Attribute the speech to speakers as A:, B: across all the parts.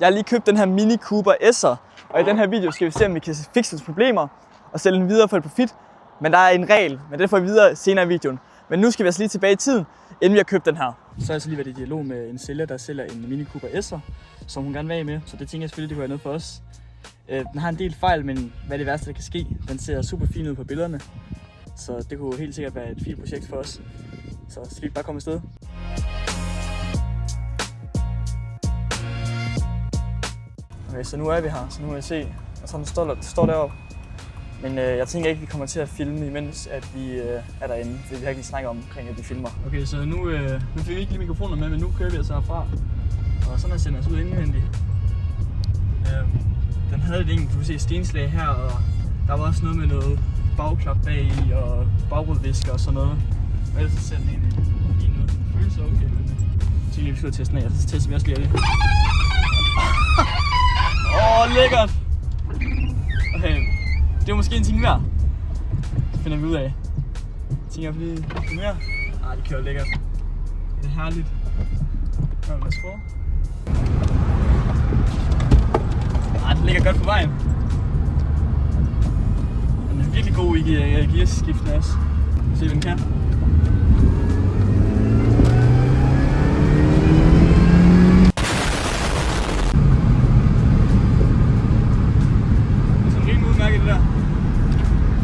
A: Jeg har lige købt den her Mini Cooper S'er, og i den her video skal vi se, om vi kan fikse vores problemer og sælge den videre for et profit. Men der er en regel, men det får vi videre senere i videoen. Men nu skal vi altså lige tilbage i tiden, inden vi har købt den her. Så har jeg så lige været i dialog med en sælger, der sælger en Mini Cooper S'er, som hun gerne vil af med. Så det tænker jeg selvfølgelig, det kunne være noget for os. Den har en del fejl, men hvad er det værste, der kan ske? Den ser super fin ud på billederne. Så det kunne helt sikkert være et fint projekt for os. Så skal vi bare komme afsted. Okay, så nu er vi her, så nu må jeg se, og sådan står deroppe. Men jeg tænker ikke, at vi kommer til at filme, imens at vi er derinde, fordi vi har ikke lige snakket omkring, at vi filmer. Okay, så nu fik vi ikke lige mikrofoner med, men nu kører vi altså herfra. Og sådan er sender os ud indvendigt. Den havde det egentlig, du kan se stenslag her, og der var også noget med noget bagklap bag i, og bagrodvisker og sådan noget. Og ellers så ser den egentlig fint ud. Den føles så okay, men jeg tænker lige, vi skal teste den af, så tester vi også lige af det. Lækkert! Okay, det var måske en ting mere. Det finder vi ud af. Jeg tænker lige lidt mere. Det kører lækkert. Det er herligt. Lad os prøve. Det ligger godt på vejen. Den er virkelig god i gearskiftene også. Se hvad den kan.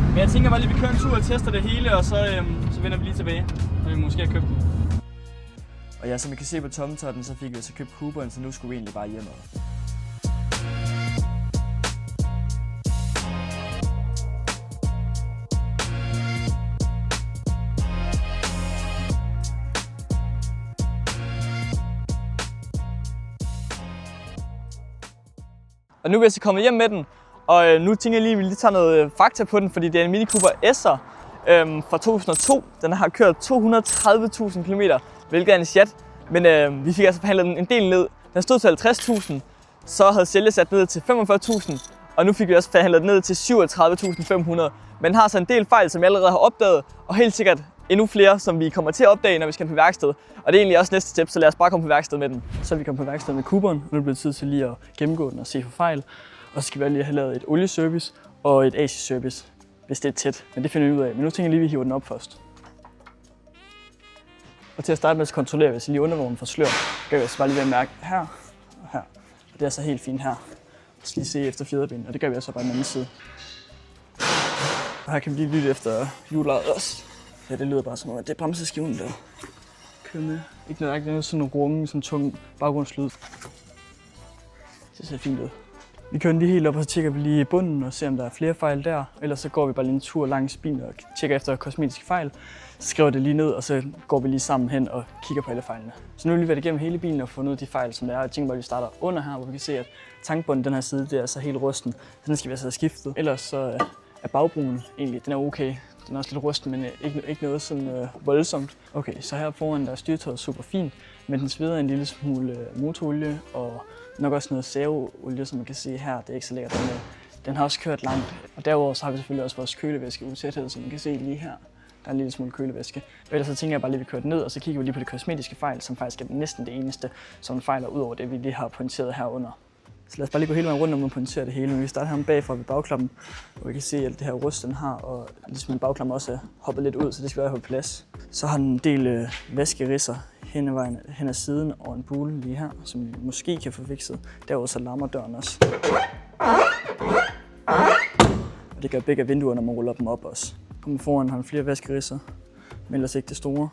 A: Men jeg tænker bare lige, at vi kører en tur og tester det hele, og så vender vi lige tilbage, når vi måske har købt den. Og ja, som I kan se på tomtotten, så fik vi altså købt Cooperen, så nu skulle vi egentlig bare hjemme. Og nu er vi altså kommet hjem med den. Og nu tænker jeg lige, at vi lige tager noget fakta på den, fordi det er en Mini Cooper S'er fra 2002. Den har kørt 230.000 km, hvilket er en chat. Men vi fik altså forhandlet den en del ned. Den stod til 50.000, så havde sælger sat ned til 45.000, og nu fik vi også forhandlet den ned til 37.500. Men den har så en del fejl, som jeg allerede har opdaget, og helt sikkert endnu flere, som vi kommer til at opdage, når vi skal på værksted. Og det er egentlig også næste step, så lad os bare komme på værksted med den. Så er vi kommet på værksted med Cooperen, og nu er det blevet tid til lige at gennemgå den og se for fejl. Og så skal vi lige have lavet et olieservice og et AC-service, hvis det er tæt. Men det finder vi ud af. Men nu tænker jeg lige, at vi hiver den op først. Og til at starte med, så kontrollerer vi, hvis lige undervognen får slør. Så gør vi altså bare lige ved at mærke her og her. Og det er så helt fint her. Vi skal lige se efter fjederben, og det gør vi altså bare på den anden side. Og her kan vi lige lytte efter hjulet også. Ja, det lyder bare som om, at det er bremseskiven, der kører med. Ikke noget sådan en rumme, sådan tung baggrundslyd. Det ser fint ud. Vi kører den lige helt op, og så tjekker vi lige bunden og ser, om der er flere fejl der. Ellers så går vi bare lige en tur langs bilen og tjekker efter kosmetiske fejl. Så skriver det lige ned, og så går vi lige sammen hen og kigger på alle fejlene. Så nu har vi lige været igennem hele bilen og fundet ud af de fejl, som der er. Jeg tænker bare, at vi starter under her, hvor vi kan se, at tankbunden den her side, det er altså helt rusten. Så den skal vi altså have skiftet. Ellers så er bagbroen egentlig, den er okay. Den er også lidt rusten, men ikke noget sådan voldsomt. Okay, så her foran der er styretøjet super fint, men den sveder en lille smule motorolie og nok også noget sæveolie, som man kan se her. Det er ikke så lækkert. Den har også kørt langt. Og derudover så har vi selvfølgelig også vores kølevæske utæthed, som man kan se lige her. Der er en lille smule kølevæske. Og ellers så tænker jeg bare lige, at vi kører den ned, og så kigger vi lige på de kosmetiske fejl, som faktisk er næsten det eneste, som fejler ud over det, vi lige har pointeret herunder. Så lad os bare lige gå hele vejen rundt om og pointere det hele. Men vi starter her bagfra ved bagklappen, hvor vi kan se alt det her rust, den har, og ligesom bagklappen også er hoppet lidt ud, så det skal være på plads. Så har den en del vaskeridser hen ad siden og en bule lige her, som vi måske kan få fikset. Derudover så larmer døren også. Og det gør begge vinduer, når man ruller dem op også. Kommer foran har den flere vaskeridser, men ellers ikke det store.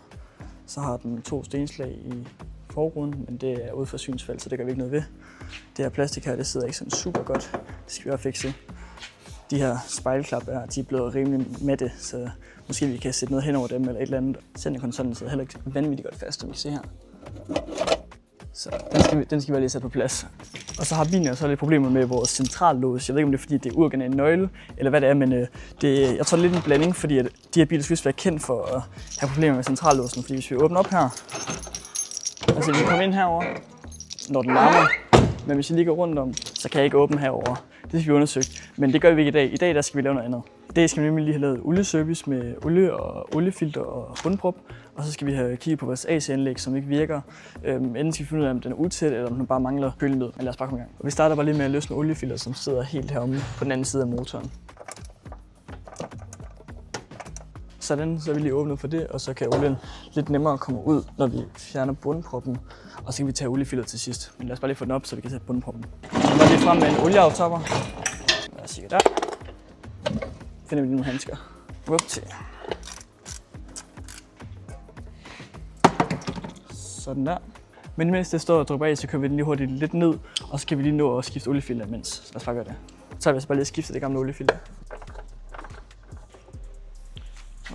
A: Så har den 2 stenslag i forruden, men det er ude for synsfald, så det gør vi ikke noget ved. Det her plastik her, det sidder ikke sådan super godt. Det skal vi også fikse. De her spejlklap her, de er blevet rimelig matte, så måske vi kan sætte noget hen over dem eller et eller andet. Centerkonsollen sidder heller ikke vanvittigt godt fast, som vi kan se her. Så den skal vi lige sætte på plads. Og så har bilen også lidt problemer med vores centrallås. Jeg ved ikke, om det er fordi, det er uorganisk nøgle, eller hvad det er, men jeg tror, det er lidt en blanding, fordi at de her biler skal være kendt for at have problemer med centrallåsen. Fordi hvis vi åbner op her, altså vi kommer ind herover, når den larmer, men hvis jeg lige går rundt om, så kan jeg ikke åbne herover. Det skal vi undersøge, men det gør vi ikke i dag. I dag der skal vi lave noget andet. I dag skal vi nemlig lige have lavet olieservice med olie og oliefilter og bundprop, Og så skal vi have kigget på vores AC-anlæg, som ikke virker. Enten skal vi finde ud af, om den er utæt, eller om den bare mangler kølemiddel. Men lad os bare komme i gang. Og vi starter bare lige med at løsne oliefilter, som sidder helt heromme på den anden side af motoren. Sådan, så er vi lige åbnet for det, og så kan olien lidt nemmere komme ud, når vi fjerner bundproppen. Og så kan vi tage oliefilteret til sidst. Men lad os bare lige få den op, så vi kan tage bundproppen. Så bare lige frem med en olieaftopper. Lad os sige der. Finder vi lige nogle handsker. Til. Sådan der. Men imens det står og drypper af, så kører vi den lige hurtigt lidt ned, og så kan vi lige nå at skifte oliefilter imens. Så lad os bare gøre det. Så har vi altså bare lige skiftet det gamle oliefilter.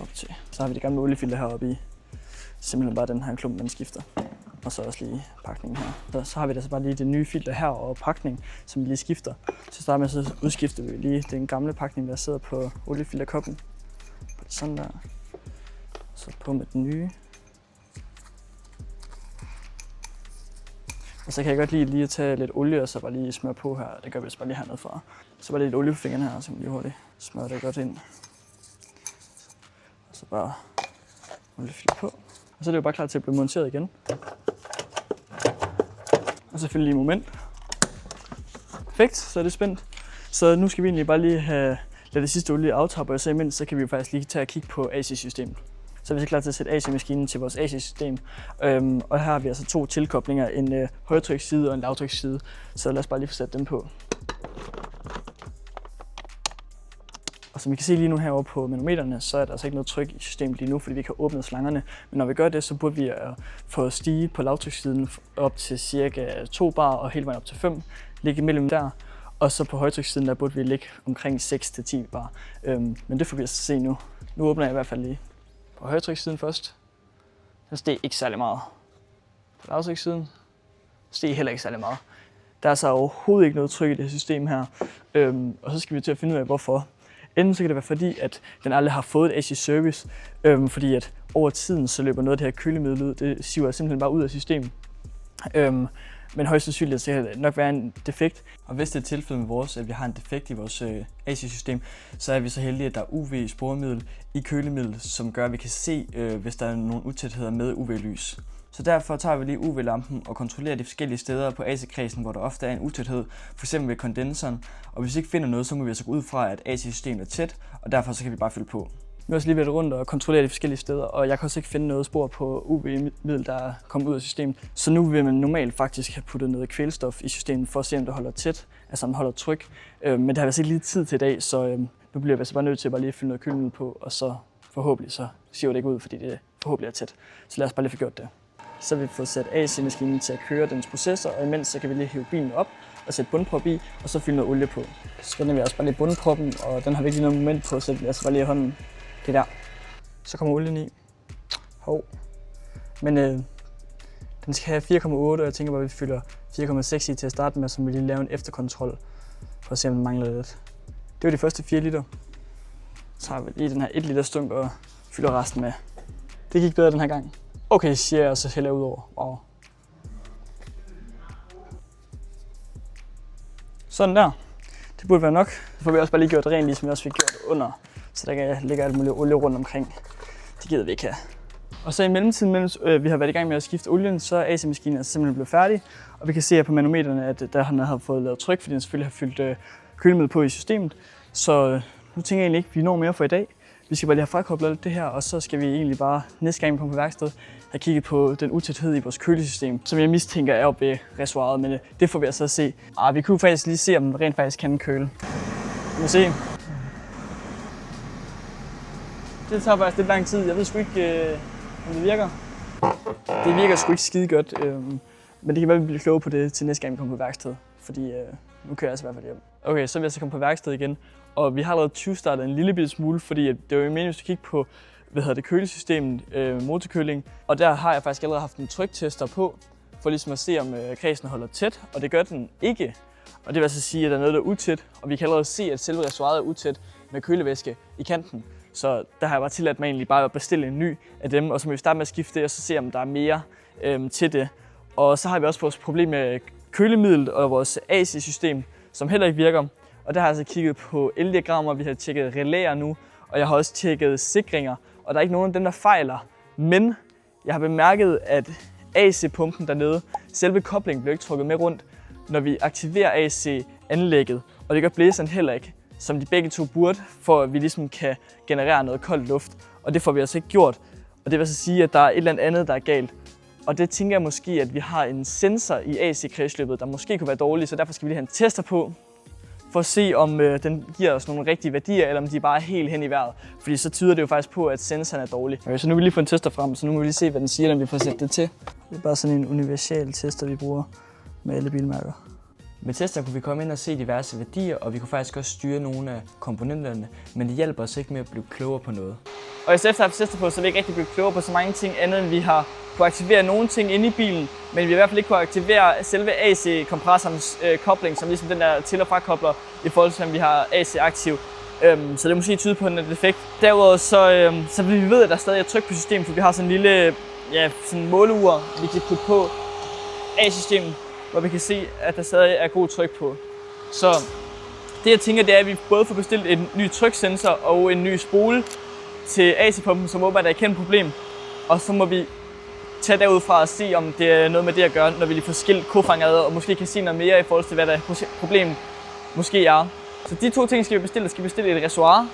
A: Op til. Så har vi det gamle oliefilter heroppe i. Simpelthen bare den her klump, man skifter. Og så også lige pakningen her. Så har vi altså bare lige det nye filter her og pakning, som vi lige skifter. Så starter med, så udskifter vi lige den gamle pakning, der sidder på oliefilterkoppen. Sådan der. Så på med den nye. Og så kan jeg godt lige at tage lidt olie og så bare lige smøre på her. Det gør vi bare lige hernede fra. Så bare lidt olie på fingrene her, så vi lige hurtigt smøre det godt ind. Og så bare oliefilter på. Og så er det jo bare klar til at blive monteret igen. Og så lige moment. Perfekt, så er det spændt. Så nu skal vi egentlig bare lige have lade det sidste olie aftappe, og så imens så kan vi jo faktisk lige tage og kigge på AC-systemet. Så er vi så klar til at sætte AC-maskinen til vores AC-system. Og her har vi altså 2 tilkoblinger, en højtryksside og en lavtryksside. Så lad os bare lige få sat dem på. Og som I kan se lige nu herovre på manometrene, så er der altså ikke noget tryk i systemet lige nu, fordi vi ikke har åbnet slangerne. Men når vi gør det, så burde vi få stige på lavtrykssiden op til cirka 2 bar og hele vejen op til 5. Ligge imellem der. Og så på højtrykssiden, der burde vi ligge omkring 6-10 bar. Men det får vi altså se nu. Nu åbner jeg i hvert fald lige på højtrykssiden først. Der steg ikke særlig meget. På lavtrykssiden steg heller ikke særlig meget. Der er så overhovedet ikke noget tryk i det her system her. Og så skal vi til at finde ud af, hvorfor. Enten så kan det være fordi, at den aldrig har fået et AC-service, fordi at over tiden så løber noget af det her kølemiddel ud. Det siver simpelthen bare ud af systemet. Men højst sandsynligt så kan det nok være en defekt. Og hvis det er tilfældet med vores, at vi har en defekt i vores AC-system, så er vi så heldige, at der er UV-sporemiddel i kølemiddel, som gør, at vi kan se, hvis der er nogle utætheder med UV-lys. Så derfor tager vi lige UV-lampen og kontrollerer de forskellige steder på AC-kredsen, hvor der ofte er en utæthed, f.eks. ved kondensoren. Og hvis vi ikke finder noget, så må vi altså gå ud fra, at AC-systemet er tæt, og derfor så kan vi bare fylde på. Vi har også lige været rundt og kontrollere de forskellige steder, og jeg kan også ikke finde noget spor på UV-middel, der er kommet ud af systemet. Så nu vil man normalt faktisk have puttet noget kvælstof i systemet for at se, om det holder tæt, altså om det holder tryk. Men det har vi altså ikke lige tid til i dag, så nu bliver vi altså bare nødt til at bare lige fylde noget kølemiddel på, og så forhåbentlig så siver det ikke ud, fordi det forhåbentlig er tæt. Så lad os bare lige få gjort det. Så har vi fået sat AC-maskinen til at køre dens processor, og imens så kan vi lige hive bilen op og sætte bundprop i, og så fylde noget olie på. Så spænder vi også bare lige bundproppen, og den har vi ikke lige noget moment på, så vi altså bare lige i hånden. Det der. Så kommer olien i. Hov. Men den skal have 4,8, og jeg tænker bare, at vi fylder 4,6 i til at starte med, så vi lige laver en efterkontrol, for at se, om den mangler lidt. Det var de første 4 liter. Så har vi lige den her 1 liter stunk og fylder resten med. Det gik bedre den her gang. Okay, siger jeg, og så hælder jeg ud over. Wow. Sådan der. Det burde være nok. Så får vi også bare lige gjort det rent, ligesom vi også fik gjort det under. Så der ligger alt muligt olie rundt omkring. Det gider vi ikke have. Og så i mellemtiden, mens vi har været i gang med at skifte olien, så er AC-maskinen altså simpelthen blevet færdig. Og vi kan se her på manometrene, at der har fået lavet tryk, fordi den selvfølgelig har fyldt kølemiddel på i systemet. Så nu tænker jeg egentlig ikke, at vi når mere for i dag. Vi skal bare lige have frakoblet alt det her, og så skal vi egentlig bare næste gang vi kommer på værksted have kigget på den utæthed i vores kølesystem, som jeg mistænker er oppe ved reservoiret, men det får vi altså at se. Vi kunne faktisk lige se, om den rent faktisk kan køle. Vi må se. Det tager faktisk lidt lang tid. Jeg ved sgu ikke, om det virker. Det virker sgu ikke skide godt, men det kan være, at vi bliver kloge på det til næste gang vi kommer på værksted, fordi nu kører jeg altså i hvert fald hjem. Okay, så vil jeg så komme på værksted igen. Og vi har allerede 20-startet en lille bitte smule, fordi det var jo meningen, at kigge på kølesystemet, motorkøling. Og der har jeg faktisk allerede haft en tryktester på, for ligesom at se, om kredsen holder tæt, og det gør den ikke. Og det vil altså sige, at der er noget, der er utæt, og vi kan allerede se, at selve reservoiret er utæt med kølevæske i kanten. Så der har jeg bare tilladt mig egentlig bare at bestille en ny af dem, og så må vi starte med at skifte det, og så se, om der er mere til det. Og så har vi også vores problem med kølemiddel og vores AC-system, som heller ikke virker. Og der har jeg altså kigget på eldiagrammer, vi har tjekket relæer nu, og jeg har også tjekket sikringer, og der er ikke nogen af dem, der fejler. Men Jeg har bemærket, at AC-pumpen dernede, selve koblingen bliver ikke trukket med rundt, når vi aktiverer AC-anlægget, og det gør blæseren heller ikke, som de begge to burde, for at vi ligesom kan generere noget koldt luft. Og det får vi altså ikke gjort, og det vil altså sige, at der er et eller andet, der er galt. Og det tænker jeg måske, at vi har en sensor i AC-kredsløbet, der måske kunne være dårlig, så derfor skal vi lige have en tester på, for at se, om den giver os nogle rigtige værdier, eller om de bare er helt hen i vejret. Fordi så tyder det jo faktisk på, at sensoren er dårlig. Okay, så nu vil vi lige få en tester frem, så nu må vi lige se, hvad den siger, når vi får sat det til. Det er bare sådan en universal tester, vi bruger med alle bilmærker.
B: Med tester kunne vi komme ind og se diverse værdier, og vi kunne faktisk også styre nogle af komponenterne, men det hjælper os ikke med at blive klogere på noget.
A: Og efter at have tester på, så er vi ikke rigtig blevet klogere på så mange ting andet, end vi har kunne aktivere nogle ting inde i bilen, men vi har i hvert fald ikke kunne aktivere selve AC-kompressorens kobling, som ligesom den der til- og frakobler i forhold til, at vi har AC aktiv. Så det er måske tyde på, at den er defekt. Derudover så vil vi ved, at der stadig er tryk på systemet, for vi har sådan en lille sådan måleur, vi kan putte på AC-systemet, hvor vi kan se, at der stadig er god tryk på. Så det jeg tænker, det er, at vi både får bestilt en ny tryksensor og en ny spole til AC-pumpen, som åbenbart er et kendt problem. Og så må vi tage derudfra og se, om det er noget med det at gøre, når vi lige får skilt kofangeret, og måske kan se noget mere i forhold til, hvad der problemet måske er. Så de to ting skal vi bestille. Vi skal bestille et reservoir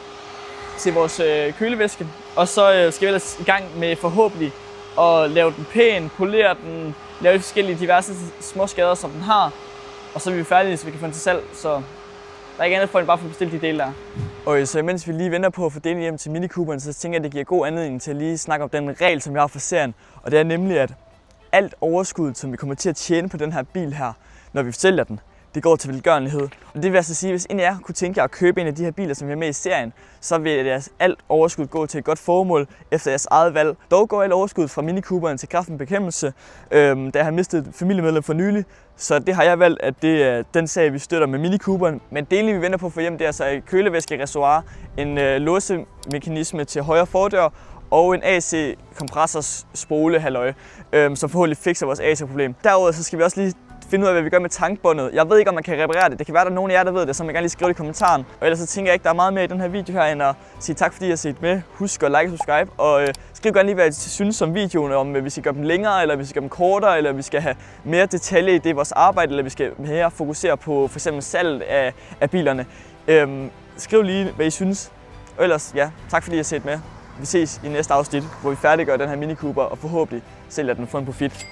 A: til vores kølevæske, og så skal vi ellers i gang med forhåbentlig at lave den pæn, polere den, lave forskellige diverse små skader, som den har, og så er vi færdige, så vi kan få den til salg. Så der er ikke andet for end bare at få bestilt de dele der.
B: Og så mens vi lige venter på at få delen hjem til Mini Cooperen, så tænker jeg, at det giver god anledning til at lige snakke om den regel, som vi har for serien. Og det er nemlig, at alt overskud, som vi kommer til at tjene på den her bil her, når vi sælger den, det går til velgørenhed. Og det vil altså sige, at hvis en af jer kunne tænke jer at købe en af de her biler, som vi har med i serien, så vil jeres alt overskud gå til et godt formål efter jeres eget valg. Dog går alt overskud fra Mini Cooperen til Kræftens Bekæmpelse, da jeg har mistet et familiemedlem for nylig. Så det har jeg valgt, at det er den sag, vi støtter med Mini Cooperen. Men delen, vi venter på at få hjem, det er altså et kølevæske-reservoir, en låsemekanisme til højre fordør og en AC-kompressors spole halløj, som forhåbentlig fikser vores AC-problem. Derudover så skal vi også lige finde ud af, hvad vi gør med tankbåndet. Jeg ved ikke, om man kan reparere det. Det kan være, der er nogen af jer, der ved det, så man kan lige skrive det i kommentaren. Og ellers så tænker jeg ikke, der er meget mere i den her video her, end at sige tak, fordi I har set med. Husk at like og subscribe, og skriv gerne lige, hvad I synes om videoen, om vi skal gøre dem længere, eller vi skal gøre dem kortere, eller vi skal have mere detalje i det vores arbejde, eller vi skal mere fokusere på f.eks. salget af bilerne. Skriv lige, hvad I synes. Og ellers, ja, tak fordi I har set med. Vi ses i næste afsnit, hvor vi færdiggør den her Mini Cooper og forhåbentlig sælger den for en profit.